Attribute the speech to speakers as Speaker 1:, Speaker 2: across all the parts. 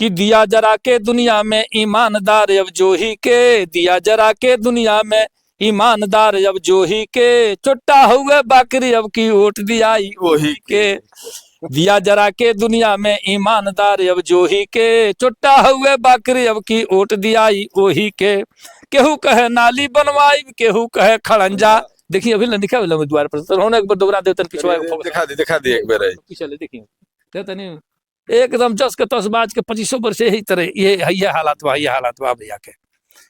Speaker 1: कि दिया जरा के दुनिया में ईमानदार अब जो ही के, दिया जरा के दुनिया में ईमानदार अब जो ही के, चुट्टा हुए बाकरी अब की वोट दिया वही के। दिया जरा के दुनिया में ईमानदार अब जो ही के, चुट्टा हुए बाकरी अब की वोट दिया वही के। केहू कहे नाली बनवाई, केहू कहे खड़ंजा। देखिए अभी लिखा हुआ द्वार पर तो एक बार दोगुना देवतन पिछवा
Speaker 2: दिखा दे एक बार
Speaker 1: पीछे देखिए देवतन एकदम 10 के 10 बाज के 2500 वर्ष यही तरह ये हालात बा भैया के।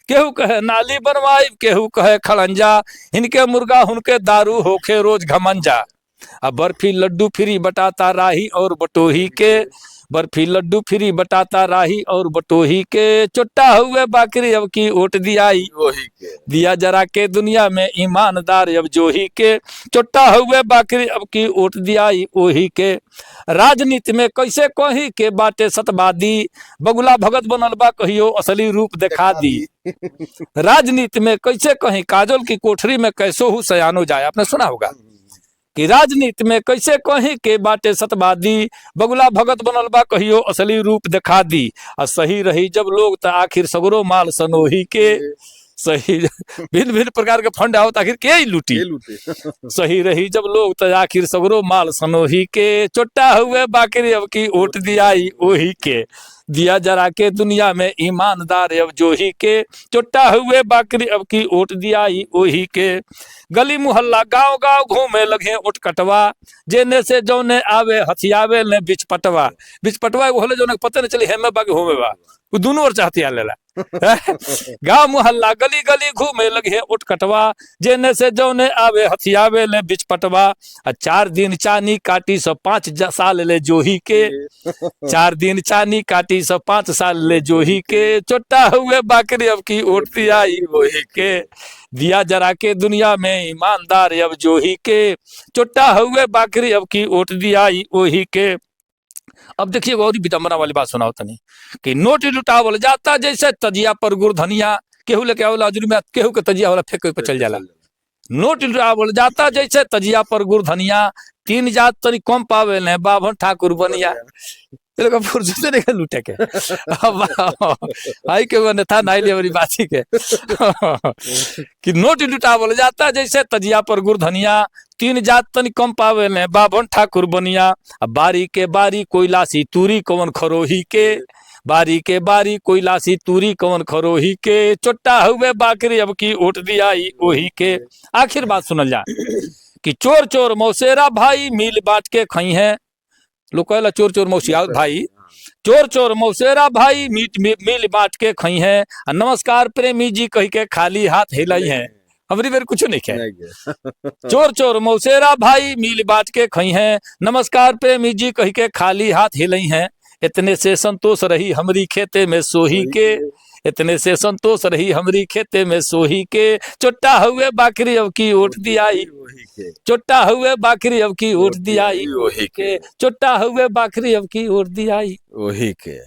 Speaker 1: केहू कहे नाली बनवाई, केहू कहे खड़ंजा, इनके मुर्गा उनके दारू होखे रोज घमंजा। अब बर्फी लड्डू फ्री बटाता राही और बटोही के, बर्फी लड्डू फ्री बटाता राही और बटोही के, चुट्टा हुए बाकरी अब की वोट दिया
Speaker 2: वही के।
Speaker 1: दिया जरा के दुनिया में ईमानदार अब जो ही के, चुट्टा हुए बाकरी अब की वोट दिया वही के। राजनीति में कैसे कही के बाटे सतवादी, बगुला भगत बनल बा कहियो असली रूप दिखा दी। राजनीति में कैसे कहीं काजल की कोठरी में कैसो हूँ सयानो जाए, आपने सुना होगा कि राजनीति में कैसे कहीं के बाटे सतवादी, बगुला भगत बनल बा कहियो असली रूप दिखा दी। और सही रही जब लोग तो आखिर सगरो माल सनोही के, सही भिन्न भिन्न प्रकार के फंड आओ आखिर के ही लूटी। सही रही जब लोग तो आखिर सगरो माल सनोही के, चुट्टा हुए बाकरी अब की वोट दिया वही के। दिया जरा के दुनिया में ईमानदार अब जो ही के, चुट्टा हुए बाकरी अब की वोट दिया वही के। गली मोहल्ला गांव गांव घूमे लगे उठ कटवा, जेने से जौने आवे हथियावे ने बिच पटवा। बिच पटवा होले जौने पता नहीं चली हेमे बा के होमे बा, वो दोनों ओर चाहती लेला। गांव मोहल्ला गली गली घूमे लगे उठ कटवा, जेने से जौने आवे हथियावे ने बिच पटवा। 4 दिन चानी काटी 5 साल ले जोही के, 4 दिन चानी काटी 5 साल ले जोही के, चुट्टा हुए बाकरी अब की वोट दिया वही के। दिया जरा के दुनिया में ईमानदार अब जो ही के, चुट्टा हुए बाकरी अब की वोट दिया वही के। अब देखिए और विडंबना वाली बात सुनाओ तनी कि नोट लुटावल जाता जैसे तजिया पर गुरधनिया, केहू लेके आवला अजूरी में केहू के तजिया वाला फेंक पे चल जाला। नोट लुटावल जाता जैसे तजिया पर गुरधनिया, 3 जात तनी कम पावे ने बाभन ठाकुर बनिया। लूटे के आई के बने था नाइले वाली बाती के कि नोट लुटावल जाता जैसे तजिया पर गुरधनिया, 3 जात तनी कम पावे ने बाभन ठाकुर बनिया। बारी के बारी कोयलासी तूरी कवन खरोही के, बारी के बारी कोयलासी तूरी कवन खरोही के, चुट्टा हुए बाकरी अब की वोट दिया वही के। आखिर बात सुनल जा कि चोर चोर मौसेरा भाई मिल बांट के खई है। लोग कहला चोर चोर मौसिया भाई, चोर चोर मौसेरा भाई मिल बांट के खई है। नमस्कार प्रेमी जी कह के खाली हाथ हिलाई है, हमारी बेर कुछ नहीं है। चोर चोर मौसेरा भाई मिल बांट के खई है, नमस्कार प्रेमी जी कह के खाली हाथ हिलाई है। इतने से संतोष रही हमरी खेते में सोही के, इतने से संतोष रही हमरी खेते में सोही के, चुट्टा हुए बाकरी अब की वोट दिया चुट्टा हुए बाकरी अब की वोट दिया वही के, चुट्टा हुए बाकरी अब की वोट दिया वही के।